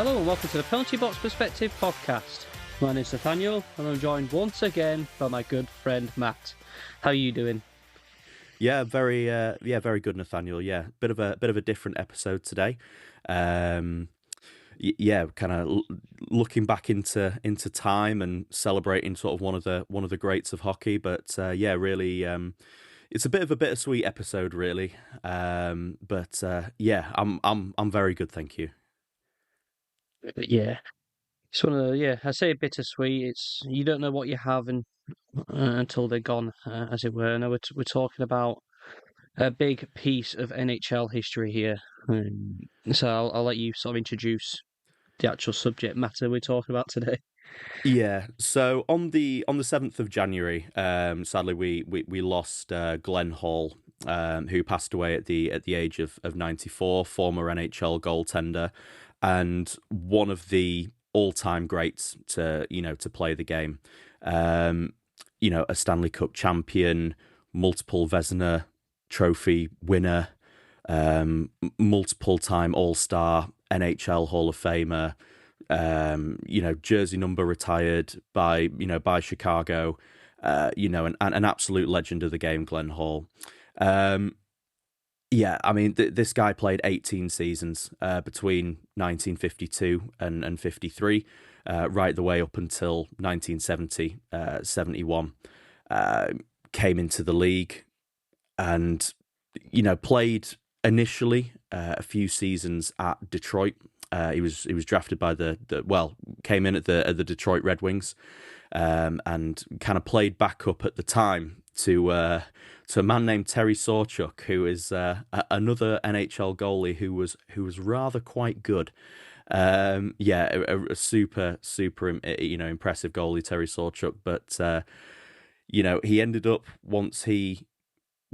Hello and welcome to the Penalty Box Perspective podcast. My name's Nathaniel and I'm joined once again by my good friend Matt. How are you doing? Yeah, very good, Nathaniel. Yeah, bit of a different episode today. Kind of looking back into time and celebrating sort of one of the greats of hockey. But really, it's a bit of a bittersweet episode, really. I'm very good, thank you. Yeah, it's one of the, I say bittersweet. It's you don't know what you have until they're gone, as it were. Now we're talking about a big piece of NHL history here. So I'll let you sort of introduce the actual subject matter we're talking about today. Yeah. So on the 7th of January, sadly we lost Glenn Hall, who passed away at the age of 94, former NHL goaltender, and one of the all-time greats to play the game. A Stanley Cup champion, multiple Vezina Trophy winner, multiple time All-Star, NHL Hall of Famer. Jersey number retired by Chicago, an absolute legend of the game, Glenn Hall. This guy played 18 seasons between 1952 and 53, right the way up until 1970, 71. Came into the league and, played initially a few seasons at Detroit. He was drafted by came in at the Detroit Red Wings, and kind of played backup at the time to a man named Terry Sawchuk, who is another NHL goalie who was rather quite good. A super impressive goalie, Terry Sawchuk, but he ended up, once he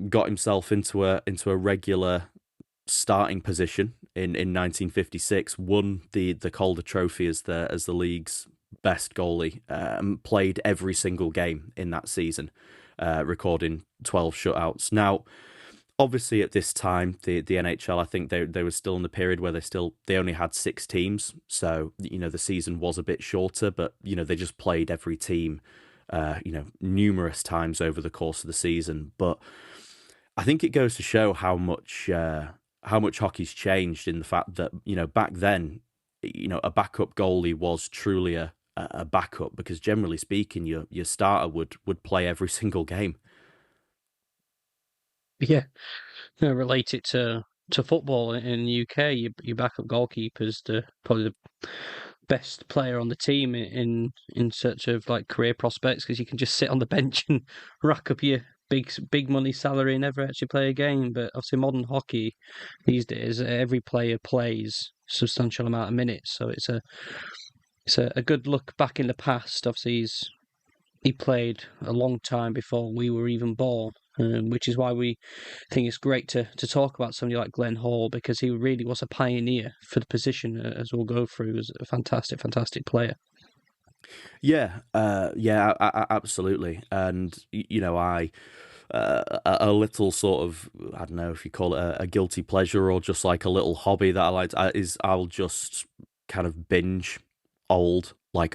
got himself into a regular starting position in 1956, won the Calder Trophy as the league's best goalie, played every single game in that season, recording 12 shutouts. Now, obviously at this time, the NHL, I think they were still in the period where they only had 6 teams, so the season was a bit shorter, but they just played every team numerous times over the course of the season. But I think it goes to show how much hockey's changed, in the fact that back then, a backup goalie was truly a backup, because generally speaking, your starter would play every single game. Yeah, relate it to football in the UK. Your backup goalkeeper's probably the best player on the team in search of like career prospects, because you can just sit on the bench and rack up your big money salary and never actually play a game. But obviously modern hockey these days, every player plays a substantial amount of minutes, so it's a good look back in the past. Obviously he played a long time before we were even born, which is why we think it's great to talk about somebody like Glenn Hall, because he really was a pioneer for the position, as we'll go through. He was a fantastic player. Absolutely. And a little sort of, I don't know if you call it a guilty pleasure or just like a little hobby that I like is I'll just kind of binge old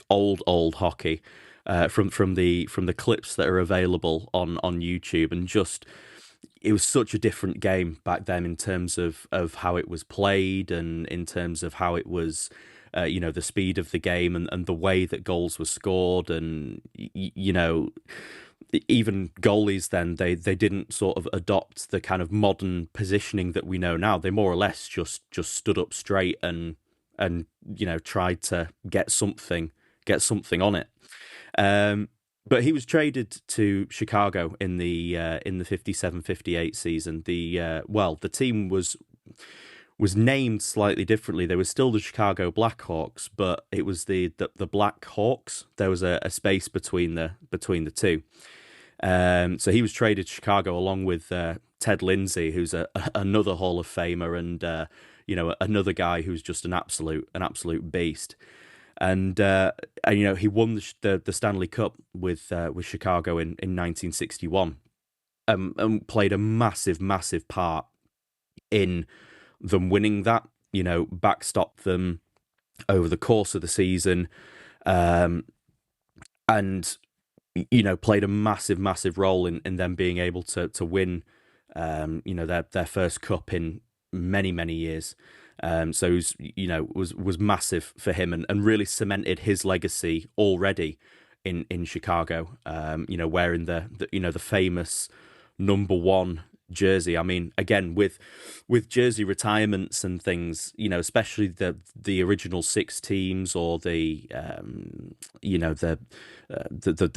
hockey, from the clips that are available on YouTube, and just, it was such a different game back then in terms of how it was played, and in terms of how it was, the speed of the game, and the way that goals were scored, and even goalies then, they didn't sort of adopt the kind of modern positioning that we know now. They more or less just stood up straight and tried to get something on it. But he was traded to Chicago in the 57-58 season. The team was named slightly differently. They were still the Chicago Blackhawks, but it was the Black Hawks. There was a space between the two. So he was traded to Chicago along with Ted Lindsay, who's another Hall of Famer, and another guy who's just an absolute beast. And he won the Stanley Cup with Chicago in 1961, and played a massive part in them winning that. Backstopped them over the course of the season, um, and played a massive role in them being able to win, their first cup in many years. So it was, was massive for him, and really cemented his legacy already in Chicago. Wearing the famous number one jersey. I mean, again, with jersey retirements and things, especially the original six teams, or the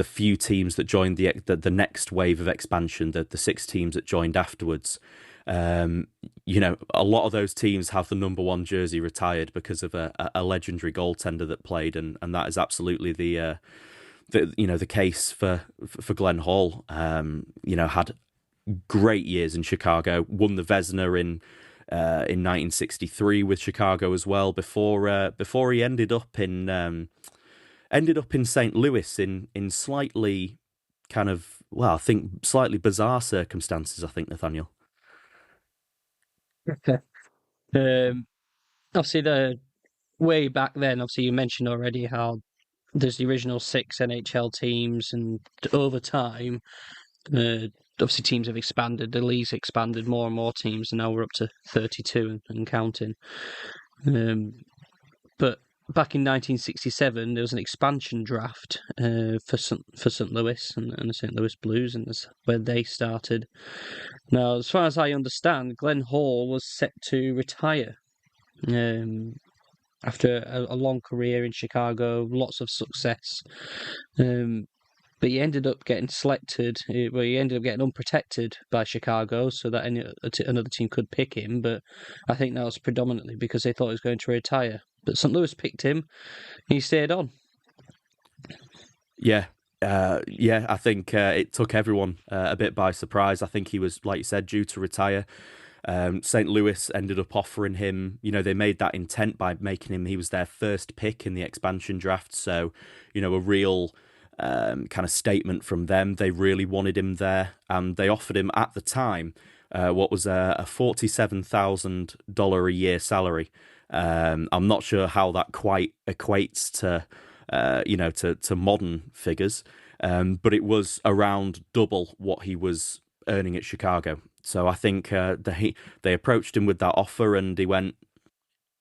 few teams that joined the next wave of expansion, the six teams that joined afterwards. A lot of those teams have the number one jersey retired because of a legendary goaltender that played, and that is absolutely the case for Glenn Hall. Had great years in Chicago, won the Vezina in 1963 with Chicago as well, before he ended up in St. Louis in slightly kind of, I think slightly bizarre circumstances, I think, Nathaniel. Um, Obviously, the way back then, obviously, you mentioned already how there's the original six NHL teams, and over time, uh, obviously, teams have expanded. The league's expanded, more and more teams, and now we're up to 32 and counting. Um, but back in 1967, there was an expansion draft for St. Louis and the St. Louis Blues, and that's where they started. Now, as far as I understand, Glenn Hall was set to retire um, after a long career in Chicago, lots of success. But he ended up getting selected. He ended up getting unprotected by Chicago, so that another team could pick him. But I think that was predominantly because they thought he was going to retire. But St. Louis picked him, and he stayed on. Yeah. I think it took everyone a bit by surprise. I think he was, like you said, due to retire. St. Louis ended up offering him, they made that intent by making him, he was their first pick in the expansion draft. So, a real kind of statement from them. They really wanted him there, and they offered him at the time what was a $47,000 a year salary. I'm not sure how that quite equates to to modern figures, but it was around double what he was earning at Chicago. So I think they approached him with that offer, and he went,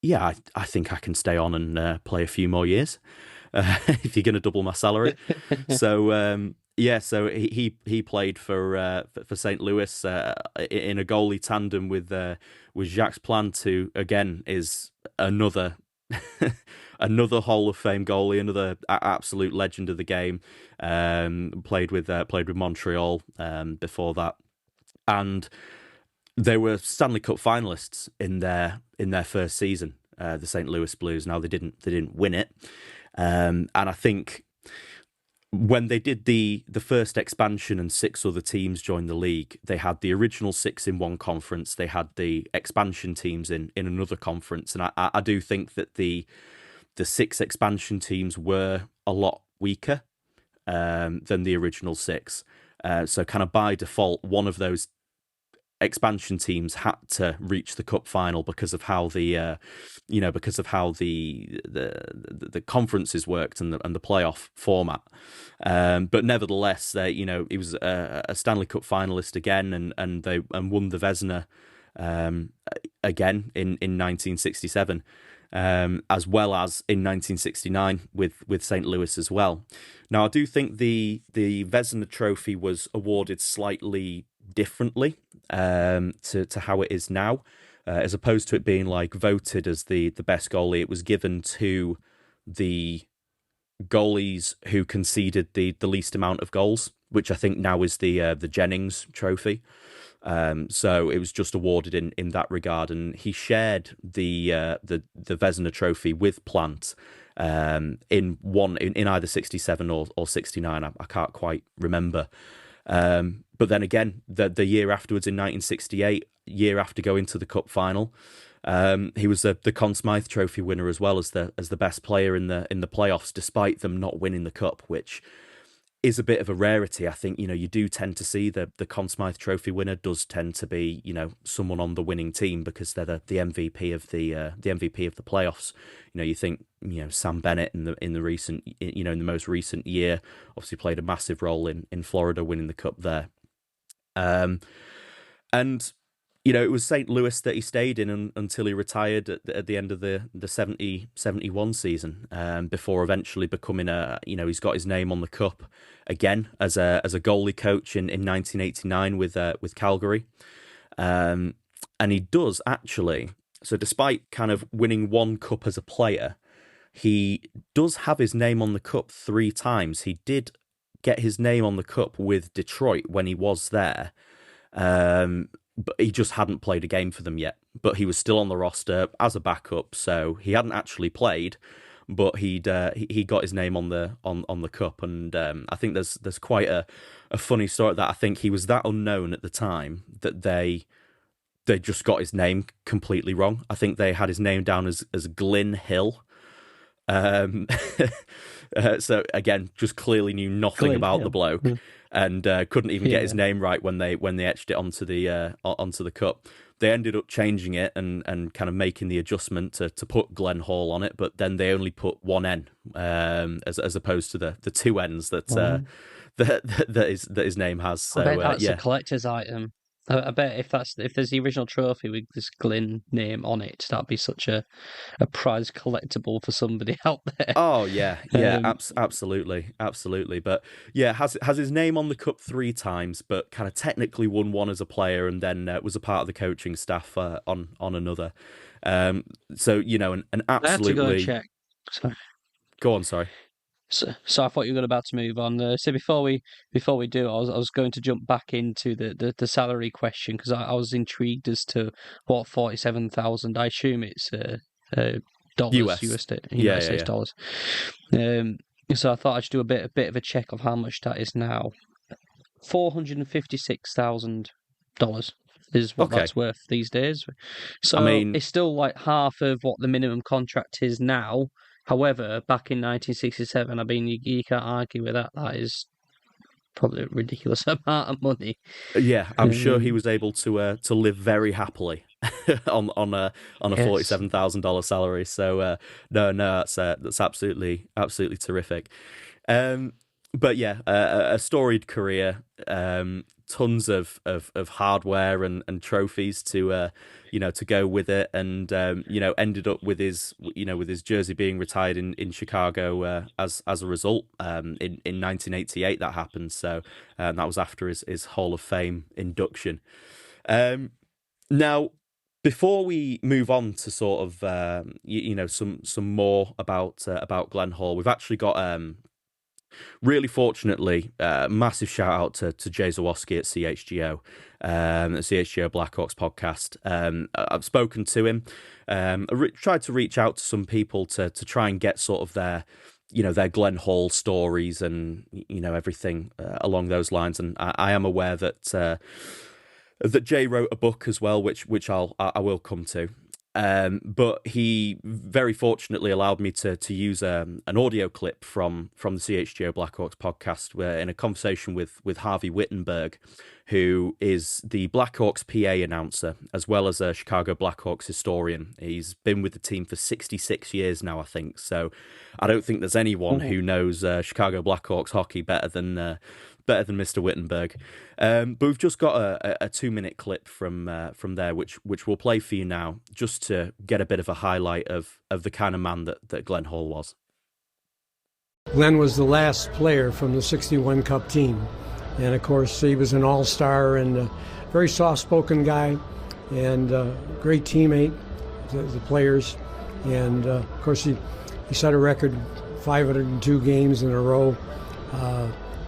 "Yeah, I think I can stay on and play a few more years if you're going to double my salary." So so he played for St. Louis in a goalie tandem with Jacques Plante, who again is another another Hall of Fame goalie, another absolute legend of the game. Played with Montreal before that, and they were Stanley Cup finalists in their first season. The St. Louis Blues. Now they didn't win it, and I think when they did the first expansion and six other teams joined the league, they had the original six in one conference. They had the expansion teams in another conference, and I do think that the six expansion teams were a lot weaker than the original six. So kind of by default, one of those expansion teams had to reach the cup final because of how the conferences worked and the playoff format. But nevertheless, he was a Stanley Cup finalist again, and they won the Vezina again in 1967. As well as in 1969 with St. Louis as well. Now, I do think the Vezina Trophy was awarded slightly differently to how it is now, as opposed to it being like voted as the best goalie. It was given to the goalies who conceded the least amount of goals, which I think now is the Jennings Trophy. So it was just awarded in that regard, and he shared the Vezina Trophy with Plante in either 67 or 69. I can't quite remember. But then again, the year afterwards in 1968, year after going to the Cup final, he was the Conn Smythe Trophy winner as well as the best player in the playoffs, despite them not winning the Cup, which is a bit of a rarity. I think, you do tend to see the Conn Smythe Trophy winner does tend to be, someone on the winning team because they're the MVP of the MVP of the playoffs. You think, Sam Bennett in the recent, in the most recent year, obviously played a massive role in Florida winning the cup there. And it was St. Louis that he stayed in until he retired at the end of the 70-71 season, before eventually becoming he's got his name on the cup again as a goalie coach in 1989 with Calgary. And he does actually, so despite kind of winning one cup as a player, he does have his name on the cup 3 times. He did get his name on the cup with Detroit when he was there. But he just hadn't played a game for them yet. But he was still on the roster as a backup, so he hadn't actually played. But he got his name on the cup, and I think there's quite a funny story that I think he was that unknown at the time that they just got his name completely wrong. I think they had his name down as Glyn Hill. So again, just clearly knew nothing about the bloke. And couldn't even get his name right when they etched it onto the cup. They ended up changing it and kind of making the adjustment to put Glenn Hall on it, but then they only put one N as opposed to the 2 N's that his name has. So I bet that's a collector's item. I bet if there's the original trophy with this Glyn name on it, that'd be such a prize collectible for somebody out there. Oh yeah, absolutely. But yeah, has his name on the cup 3 times, but kind of technically won one as a player, and then was a part of the coaching staff on another. So an absolutely. I have to go and check. Sorry. Go on, sorry. So I thought you were about to move on. So before we do, I was going to jump back into the salary question because I was intrigued as to what $47,000. I assume it's dollars, United States dollars. So I thought I should do a bit of a check of how much that is now. $456,000 is what that's worth these days. So I mean, it's still like half of what the minimum contract is now. However, back in 1967, I mean, you can't argue with that. That is probably a ridiculous amount of money. Yeah, I'm sure he was able to live very happily on a $47,000 salary. So no, that's absolutely terrific. But yeah, a storied career. Tons of hardware and trophies to go with it, and ended up with his jersey being retired in Chicago as a result. In 1988 that happened, so that was after his Hall of Fame induction. Now, before we move on to sort of some more about Glenn Hall, we've actually got really fortunately, massive shout out to Jay Zawaski at CHGO, the CHGO Blackhawks podcast. I've spoken to him. I tried to reach out to some people to try and get sort of their Glenn Hall stories and everything along those lines. And I am aware that Jay wrote a book as well, which I will come to. But he very fortunately allowed me to use an audio clip from the CHGO Blackhawks podcast, where in a conversation with Harvey Wittenberg, who is the Blackhawks PA announcer as well as a Chicago Blackhawks historian. He's been with the team for 66 years now, I think. So I don't think there's anyone who knows Chicago Blackhawks hockey better than Mr. Wittenberg. But we've just got a 2-minute clip from there, which we'll play for you now, just to get a bit of a highlight of the kind of man that Glenn Hall was. Glenn was the last player from the 61 Cup team. And, of course, he was an all-star and a very soft-spoken guy and a great teammate, the players. And, of course, he set a record 502 games in a row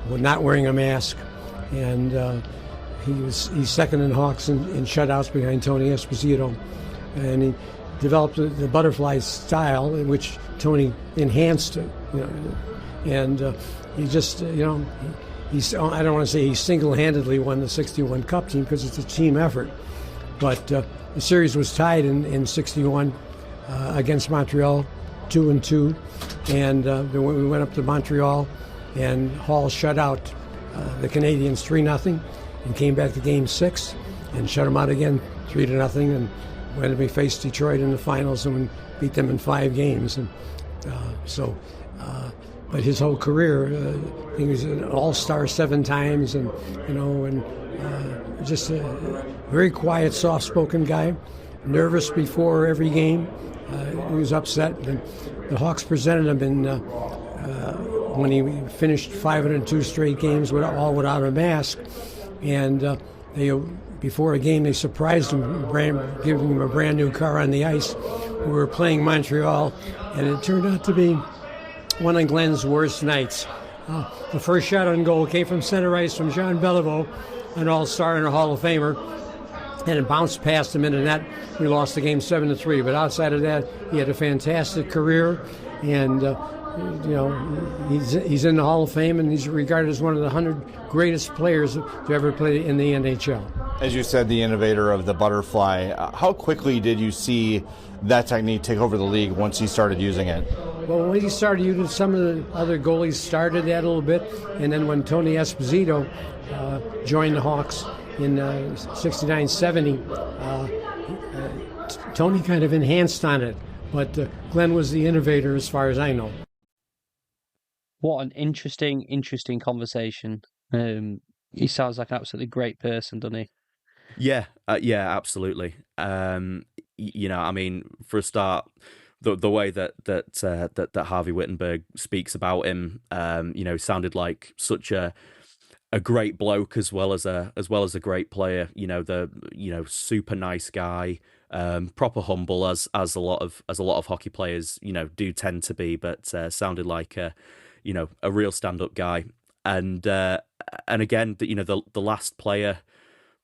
not wearing a mask. And he's second in Hawks in shutouts behind Tony Esposito. And he developed the butterfly style in which Tony enhanced it. And he just, I don't want to say he single-handedly won the 61 Cup team because it's a team effort. But the series was tied in 61 against Montreal, 2-2. And when we went up to Montreal, and Hall shut out the Canadians 3-0, and came back to Game 6 and shut them out again 3-0, and when we faced Detroit in the finals and beat them in 5 games. And but his whole career, he was an all-star 7 times, and just a very quiet, soft-spoken guy. Nervous before every game. He was upset. And the Hawks presented him in when he finished 502 straight games all without a mask, and before a game they surprised him, giving him a brand new car on the ice. We were playing Montreal, and it turned out to be one of Glenn's worst nights. The first shot on goal came from center ice from Jean Beliveau, an all-star and a Hall of Famer, and it bounced past him into net. We lost the game 7-3. But outside of that, he had a fantastic career, and he's in the Hall of Fame, and he's regarded as one of the 100 greatest players to ever play in the NHL. As you said, the innovator of the butterfly. How quickly did you see that technique take over the league once he started using it? Well, when he started using, some of the other goalies started that a little bit, and then when Tony Esposito joined the Hawks in 69-70, Tony kind of enhanced on it, but Glenn was the innovator as far as I know. What an interesting conversation. He sounds like an absolutely great person, doesn't he? Yeah, absolutely. I mean, for a start, the way that Harvey Wittenberg speaks about him, sounded like such a great bloke as well as a great player. Super nice guy, proper humble as a lot of hockey players do tend to be, but sounded like a real stand-up guy. And again, the last player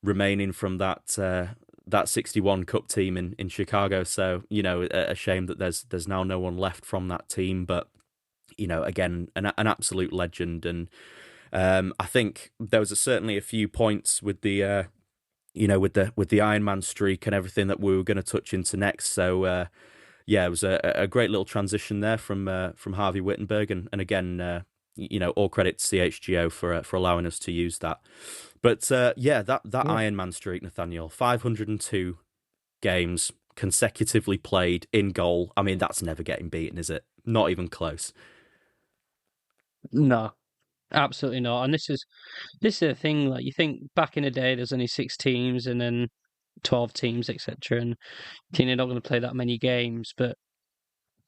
remaining from that 61 Cup team in Chicago. So a shame that there's now no one left from that team. But again, an absolute legend. And I think there was certainly a few points with the with the Ironman streak and everything that we were going to touch into next. So it was a great little transition there from Harvey Wittenberg, and again, all credit to CHGO for allowing us to use that. But that Ironman streak, Nathaniel, 502 games consecutively played in goal. I mean, that's never getting beaten, is it? Not even close. No, absolutely not. And this is the thing. Like, you think back in the day, there's only 6 teams and then 12 teams, etc. And you're not going to play that many games, but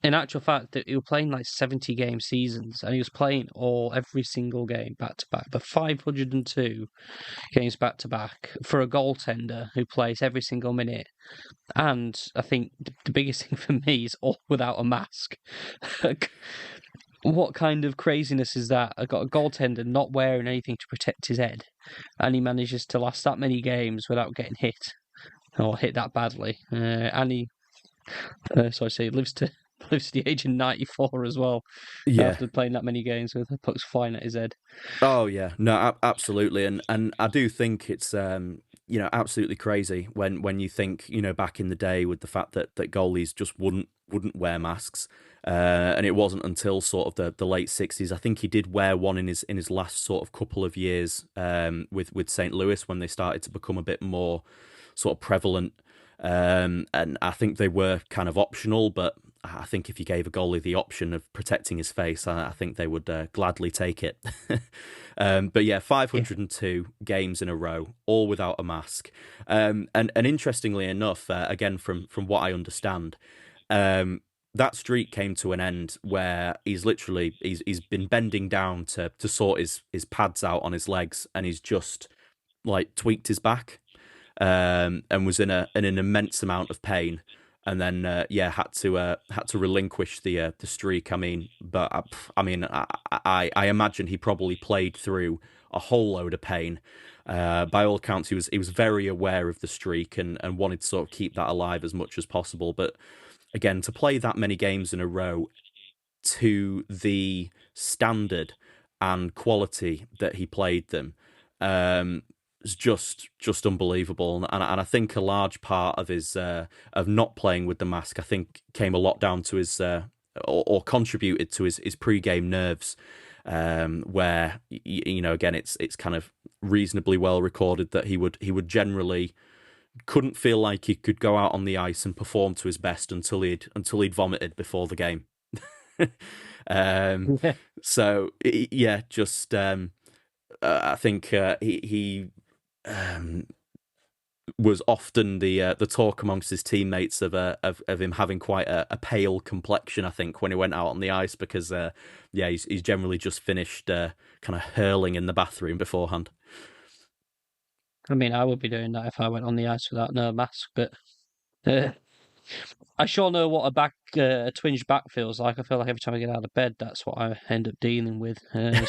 in actual fact, that he was playing like 70 game seasons, and he was playing every single game back to back. But 502 games back to back for a goaltender who plays every single minute. And I think the biggest thing for me is all without a mask. What kind of craziness is that? I got a goaltender not wearing anything to protect his head, and he manages to last that many games without getting hit, or hit that badly. And he, lives to the age of 94 as well. Yeah, after playing that many games with pucks flying at his head. Oh yeah, no, absolutely, and I do think it's absolutely crazy when you think back in the day with the fact that goalies just wouldn't wear masks, and it wasn't until sort of the late 60s. I think he did wear one in his last sort of couple of years with St. Louis, when they started to become a bit more sort of prevalent, and I think they were kind of optional, but I think if you gave a goalie the option of protecting his face, I think they would gladly take it. But yeah, 502 games in a row, all without a mask. And interestingly enough, again, from what I understand, that streak came to an end where he's been bending down to sort his pads out on his legs, and he's just like tweaked his back, and was in an immense amount of pain. And then, had to relinquish the streak. I mean, I imagine he probably played through a whole load of pain. By all accounts, he was very aware of the streak and wanted to sort of keep that alive as much as possible. But again, to play that many games in a row to the standard and quality that he played them, is just unbelievable, and I think a large part of his of not playing with the mask, I think, came a lot down to his or contributed to his pre-game nerves, where again it's kind of reasonably well recorded that he would generally couldn't feel like he could go out on the ice and perform to his best until he'd vomited before the game. So yeah, just I think he was often the talk amongst his teammates of him having quite a pale complexion, I think, when he went out on the ice, because he's generally just finished kind of hurling in the bathroom beforehand. I mean, I would be doing that if I went on the ice without no mask, but I sure know what a twinge back feels like. I feel like every time I get out of bed, that's what I end up dealing with.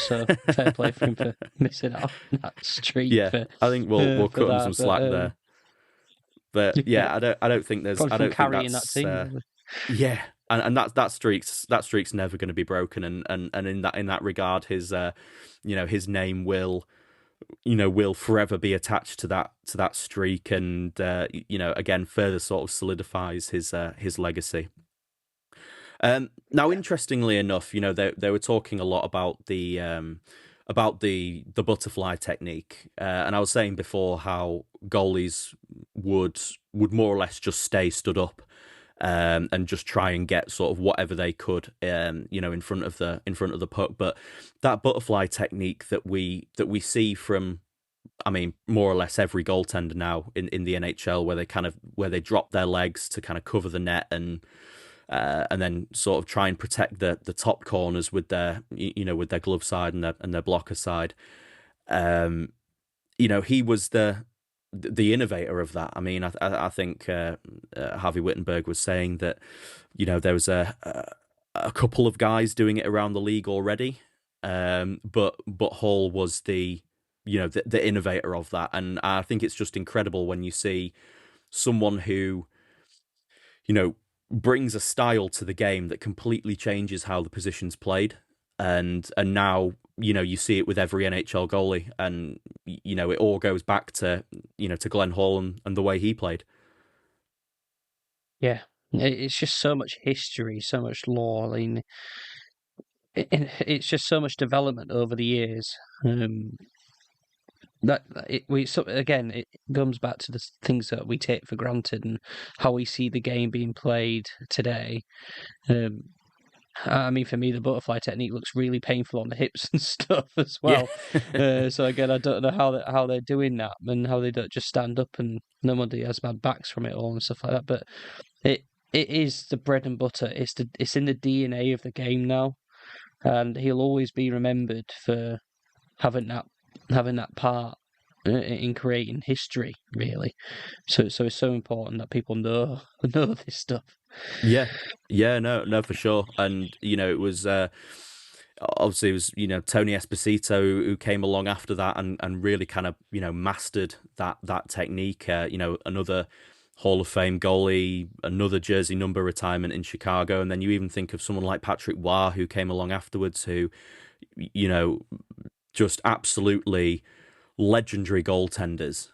So fair play for him for missing out on that streak. Yeah, I think we'll cut him some slack there. But yeah, I don't think there's. I don't think that's. That team, and that streak's never going to be broken. And in that regard, his his name will forever be attached to that streak, and again further sort of solidifies his legacy. Now, interestingly enough, they were talking a lot about the butterfly technique, and I was saying before how goalies would more or less just stay stood up and just try and get sort of whatever they could, in front of the puck. But that butterfly technique that we see from, I mean, more or less every goaltender now in the NHL, where they drop their legs to kind of cover the net and then sort of try and protect the top corners with their with their glove side and their blocker side. He was the innovator of that. I mean, I think Harvey Wittenberg was saying that there was a couple of guys doing it around the league already, but Hall was the innovator of that, and I think it's just incredible when you see someone who brings a style to the game that completely changes how the position's played, and now you see it with every NHL goalie, and it all goes back to to Glenn Hall and the way he played. Yeah, it's just so much history, so much lore. I mean, it's just so much development over the years. It comes back to the things that we take for granted and how we see the game being played today. I mean, for me, the butterfly technique looks really painful on the hips and stuff as well. Yeah. So again, I don't know how they're doing that and how they don't just stand up and nobody has bad backs from it all and stuff like that. But it is the bread and butter. It's in the DNA of the game now, and he'll always be remembered for having that part in creating history, really. So it's so important that people know this stuff. Yeah, no, for sure. And it was obviously it was Tony Esposito who came along after that and really kind of mastered that technique. Another Hall of Fame goalie, another jersey number retirement in Chicago, and then you even think of someone like Patrick Roy who came along afterwards, who just absolutely legendary goaltenders,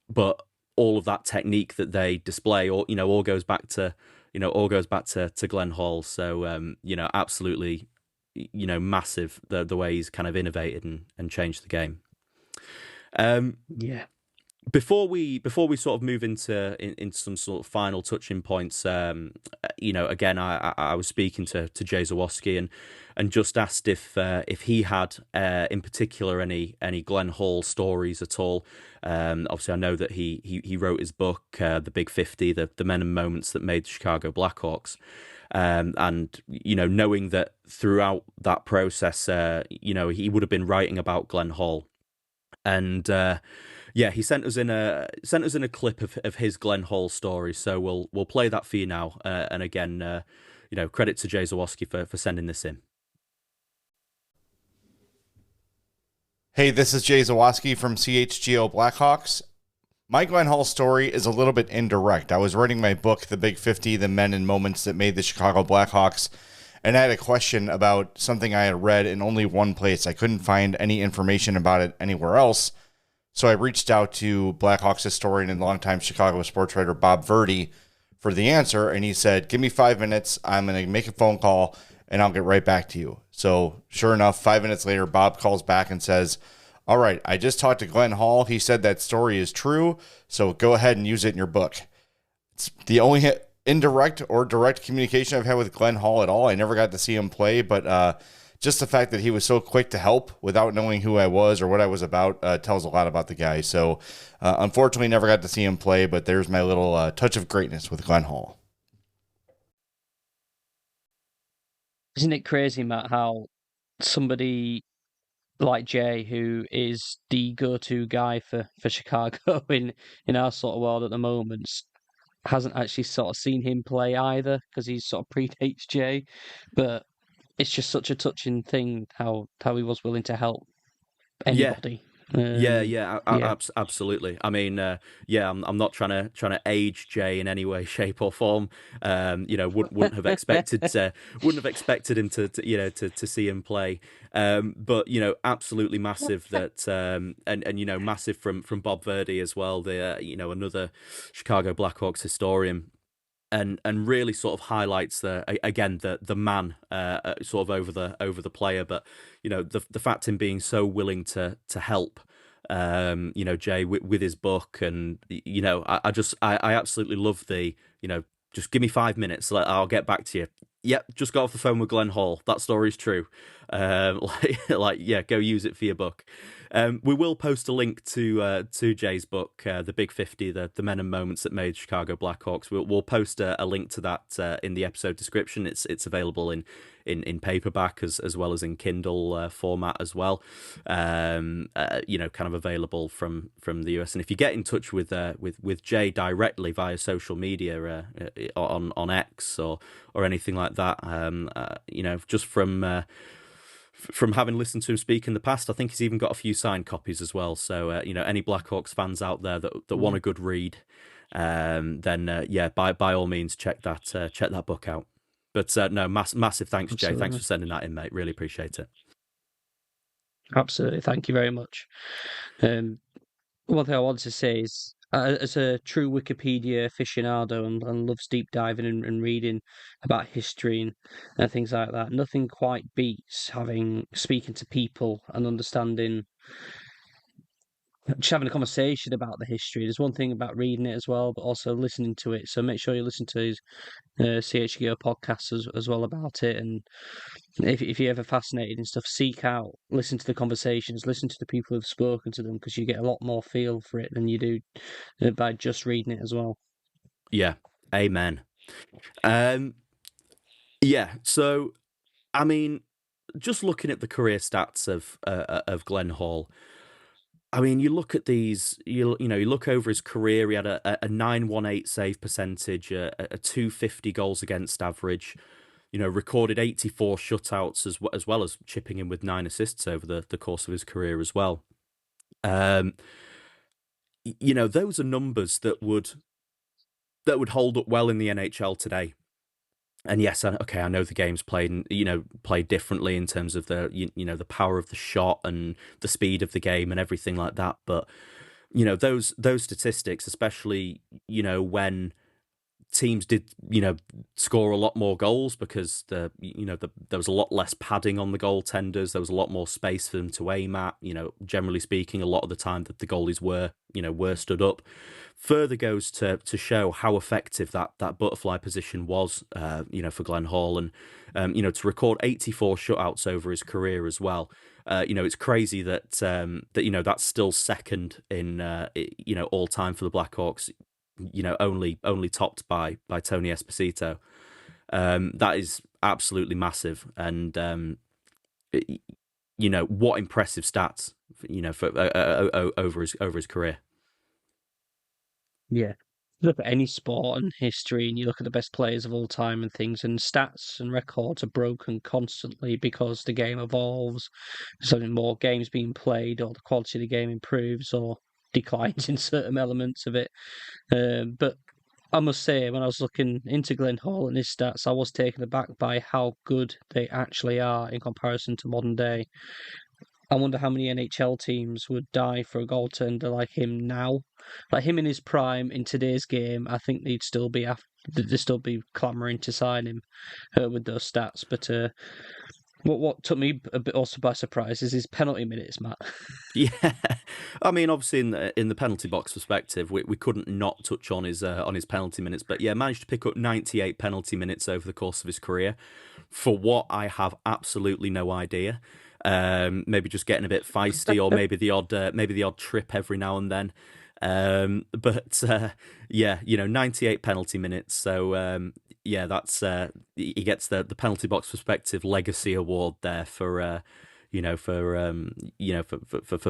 but all of that technique that they display, all goes back to Glenn Hall. So absolutely, massive the way he's kind of innovated and changed the game. Before we sort of move into some sort of final touching points, again, I was speaking to Jay Zawaski and just asked if he had in particular any Glenn Hall stories at all. Obviously, I know that he wrote his book, The Big 50, the men and moments that made the Chicago Blackhawks. And knowing that throughout that process, he would have been writing about Glenn Hall, and he sent us in a clip of his Glenn Hall story. So we'll play that for you now. And again, credit to Jay Zawaski for sending this in. Hey, this is Jay Zawaski from CHGO Blackhawks. My Glenn Hall story is a little bit indirect. I was writing my book, The Big 50, The Men and Moments That Made the Chicago Blackhawks, and I had a question about something I had read in only one place. I couldn't find any information about it anywhere else. So I reached out to Blackhawks historian and longtime Chicago sports writer Bob Verdi for the answer, and he said, give me 5 minutes. I'm going to make a phone call, and I'll get right back to you. So sure enough, 5 minutes later, Bob calls back and says, all right, I just talked to Glenn Hall. He said that story is true, so go ahead and use it in your book. It's the only indirect or direct communication I've had with Glenn Hall at all. I never got to see him play, but just the fact that he was so quick to help without knowing who I was or what I was about tells a lot about the guy. So unfortunately, never got to see him play, but there's my little touch of greatness with Glenn Hall. Isn't it crazy, Matt, how somebody like Jay, who is the go-to guy for Chicago in our sort of world at the moment, hasn't actually sort of seen him play either because he sort of predates Jay. But it's just such a touching thing how he was willing to help Yeah. anybody. Yeah, Yeah. absolutely. I mean, I'm not trying to age Jay in any way, shape, or form. Wouldn't have expected him to see him play. But absolutely massive that and massive from Bob Verdi as well. The another Chicago Blackhawks historian. And really sort of highlights the man sort of over the player, but the fact him being so willing to help, Jay with his book, and I absolutely love the just give me 5 minutes, I'll get back to you. Yep, just got off the phone with Glenn Hall. That story's true. Go use it for your book. We will post a link to Jay's book, The Big 50, the men and moments that made Chicago Blackhawks. We'll post a link to that in the episode description. It's available in paperback as well as in Kindle format as well. Kind of available from the US. And if you get in touch with Jay directly via social media on X or anything like that, just from having listened to him speak in the past, I think he's even got a few signed copies as well. So any Blackhawks fans out there that want a good read, then by all means check that book out. But no, massive thanks, Absolutely. Jay. Thanks for sending that in, mate. Really appreciate it. Absolutely, thank you very much. One thing I wanted to say is, as a true Wikipedia aficionado and loves deep diving and reading about history and things like that, nothing quite beats speaking to people and understanding, just having a conversation about the history. There's one thing about reading it as well, but also listening to it. So make sure you listen to his CHGO podcasts as well about it. And if you're ever fascinated in stuff, seek out, listen to the conversations, listen to the people who've spoken to them, because you get a lot more feel for it than you do by just reading it as well. Yeah, amen. So I mean, just looking at the career stats of Glenn Hall, I mean, you look at these, you look over his career. He had a 918 save percentage, a 250 goals against average. Recorded 84 shutouts as well as chipping in with 9 assists over the course of his career as well. Those are numbers that would hold up well in the NHL today. And yes, I know the game's played differently in terms of the power of the shot and the speed of the game and everything like that. But those statistics, especially when teams did score a lot more goals because there was a lot less padding on the goaltenders. There was a lot more space for them to aim at. Generally speaking, a lot of the time that the goalies were stood up. Further goes to show how effective that butterfly position was, for Glenn Hall, and to record 84 shutouts over his career as well. It's crazy that that's still second in all time for the Blackhawks. Only topped by Tony Esposito. That is absolutely massive, and what impressive stats, for over his career. Yeah. Look at any sport and history, and you look at the best players of all time and things, and stats and records are broken constantly because the game evolves. So more games being played, or the quality of the game improves or declines in certain elements of it. But I must say, when I was looking into Glenn Hall and his stats, I was taken aback by how good they actually are in comparison to modern day. I wonder how many NHL teams would die for a goaltender like him now, like him in his prime in today's game. I think they'd still be clamoring to sign him with those stats. But what took me a bit also by surprise is his penalty minutes, Matt. Yeah, I mean, obviously in the penalty box perspective, we couldn't not touch on his penalty minutes, but yeah, managed to pick up 98 penalty minutes over the course of his career. For what, I have absolutely no idea. Maybe just getting a bit feisty, or maybe the odd trip every now and then. But yeah, 98 penalty minutes. So yeah, that's he gets the penalty box perspective legacy award there for for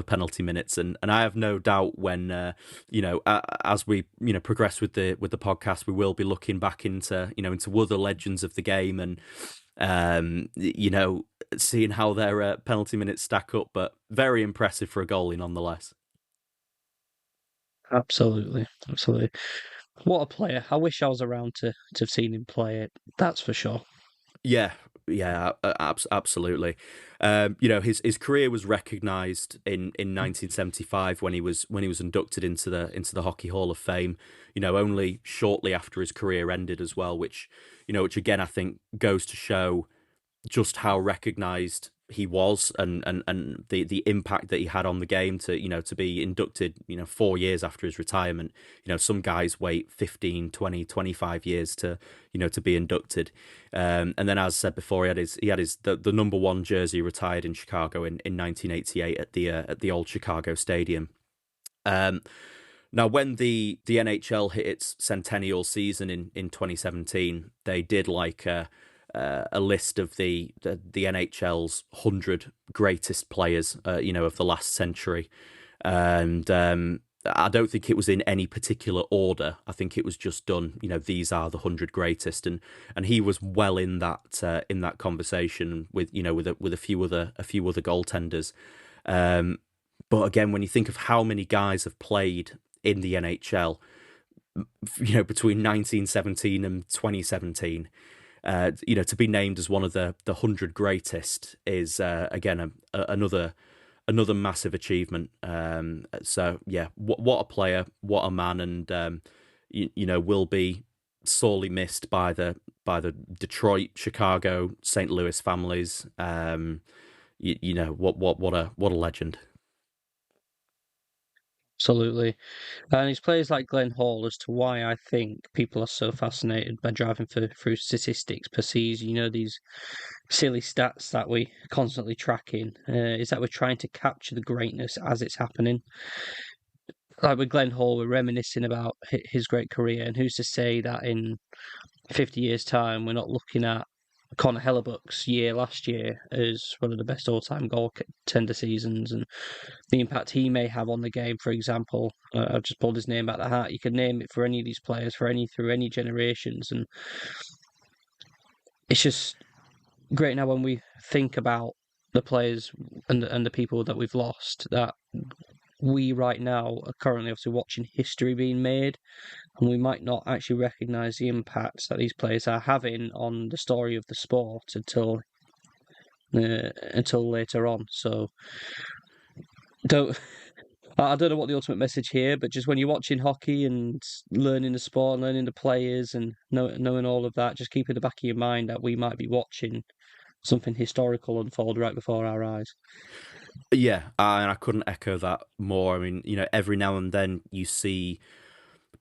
penalty minutes, and I have no doubt when as we progress with the podcast, we will be looking back into other legends of the game, and seeing how their penalty minutes stack up. But very impressive for a goalie nonetheless. Absolutely. What a player! I wish I was around to have seen him play it. That's for sure. Yeah, absolutely. His career was recognised in 1975 when he was inducted into the Hockey Hall of Fame. Only shortly after his career ended as well, which again I think goes to show just how recognised he was, and the impact that he had on the game to be inducted 4 years after his retirement. Some guys wait 15, 20, 25 years to be inducted, and then, as said before, he had his the number one jersey retired in Chicago in 1988 at the old Chicago Stadium. Now, when the NHL hit its centennial season in 2017, they did a list of the NHL's 100 greatest players, of the last century, and I don't think it was in any particular order. I think it was just done. These are the 100 greatest, and he was well in that conversation with a few other goaltenders. But again, when you think of how many guys have played in the NHL, between 1917 and 2017. To be named as one of the 100 greatest is again another massive achievement. So yeah, what a player, what a man, and will be sorely missed by the Detroit, Chicago, St. Louis families. What a legend. Absolutely. And it's players like Glenn Hall as to why I think people are so fascinated by driving through statistics per season. These silly stats that we constantly tracking, is that we're trying to capture the greatness as it's happening. Like with Glenn Hall, we're reminiscing about his great career, and who's to say that in 50 years' time we're not looking at Connor Hellebuck's year last year as one of the best all-time goaltender seasons, and the impact he may have on the game. For example, I've just pulled his name out of the hat. You could name it for any of these players, through any generations, and it's just great now when we think about the players and the people that we've lost, that we right now are currently obviously watching history being made, and we might not actually recognise the impacts that these players are having on the story of the sport until later on. So I don't know what the ultimate message here, but just when you're watching hockey and learning the sport and learning the players and knowing all of that, just keep in the back of your mind that we might be watching something historical unfold right before our eyes. Yeah, and I couldn't echo that more. I mean, every now and then you see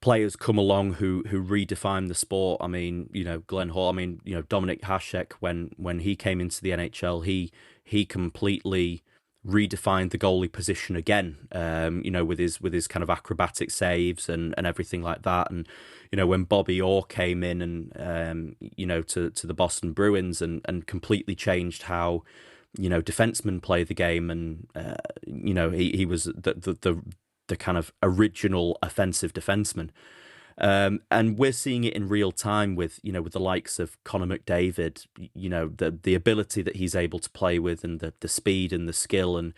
players come along who redefine the sport. I mean, Glenn Hall. I mean, Dominik Hasek, when he came into the NHL, he completely redefined the goalie position again. With his kind of acrobatic saves and everything like that. And when Bobby Orr came in and to the Boston Bruins and completely changed how defensemen play the game, and he was the kind of original offensive defenseman. And we're seeing it in real time with the likes of Connor McDavid, the ability that he's able to play with, and the speed and the skill, and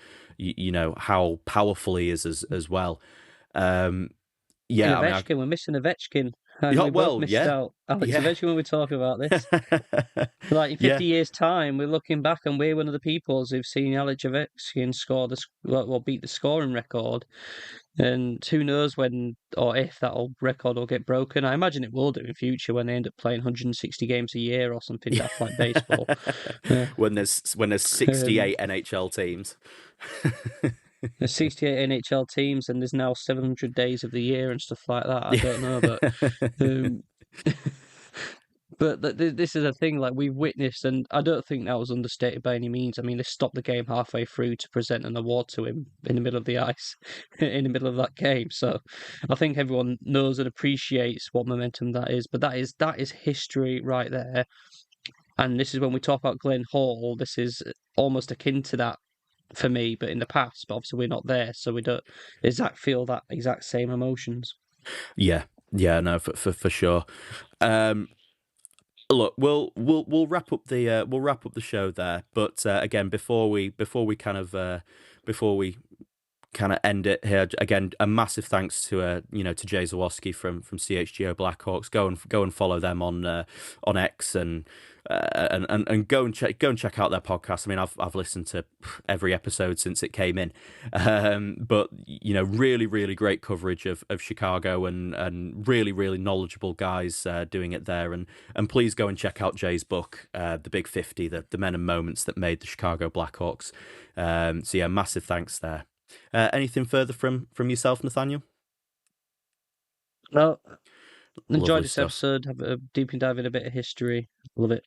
how powerful he is as well. Ovechkin, we're missing Ovechkin. And Yeah, we both well, missed yeah. out. Alex, Yeah. eventually when we talk about this, like in Yeah. 50 years' time, we're looking back and we're one of the peoples who've seen Alex Ovechkin score well, beat the scoring record. And who knows when or if that old record will get broken. I imagine it will do in future when they end up playing 160 games a year or something daft like baseball. when there's Um, 68 NHL teams. there's 68 NHL teams and there's now 700 days of the year and stuff like that. I don't know, but um, but this is a thing like we've witnessed, and I don't think that was understated by any means. I mean, they stopped the game halfway through to present an award to him in the middle of the ice, in the middle of that game. So I think everyone knows and appreciates what momentum that is. But that is history right there. And this is when we talk about Glenn Hall. This is almost akin to that for me, but in the past. But obviously, we're not there, so we don't feel that exact same emotions. Yeah, no, for sure. Look, we'll wrap up the show there. But again, before we kind of end it here, again, a massive thanks to to Jay Zawaski from CHGO Blackhawks. Go and follow them on X and go and check out their podcast. I mean, I've listened to every episode since it came in, but really great coverage of Chicago and really knowledgeable guys doing it there. And please go and check out Jay's book, The Big 50, the men and moments that made the Chicago Blackhawks. So yeah, massive thanks there. Anything further from yourself, Nathaniel? No, enjoyed Lovely this stuff. episode. Have a deep dive in a bit of history. Love it.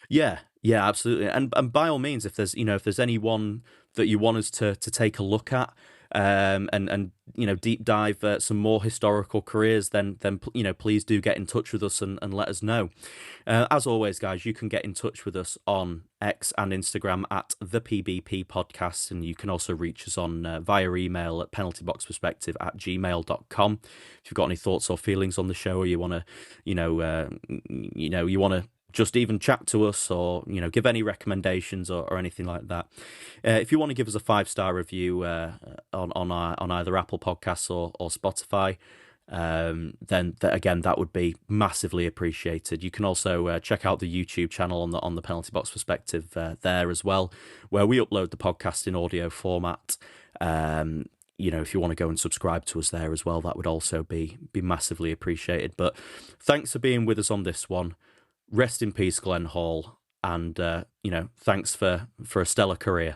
Yeah, absolutely. And by all means, if there's anyone that you want us to take a look at, and deep dive some more historical careers, then please do get in touch with us and let us know. As always, guys, you can get in touch with us on X and Instagram at the PBP Podcast, and you can also reach us on via email at penaltyboxperspective@gmail.com. If you've got any thoughts or feelings on the show, or you want to, you want to just even chat to us, or give any recommendations or anything like that. If you want to give us a 5-star review on either Apple Podcasts or Spotify, then again, that would be massively appreciated. You can also check out the YouTube channel on the Penalty Box Perspective there as well, where we upload the podcast in audio format. If you want to go and subscribe to us there as well, that would also be massively appreciated. But thanks for being with us on this one. Rest in peace, Glenn Hall, and thanks for a stellar career.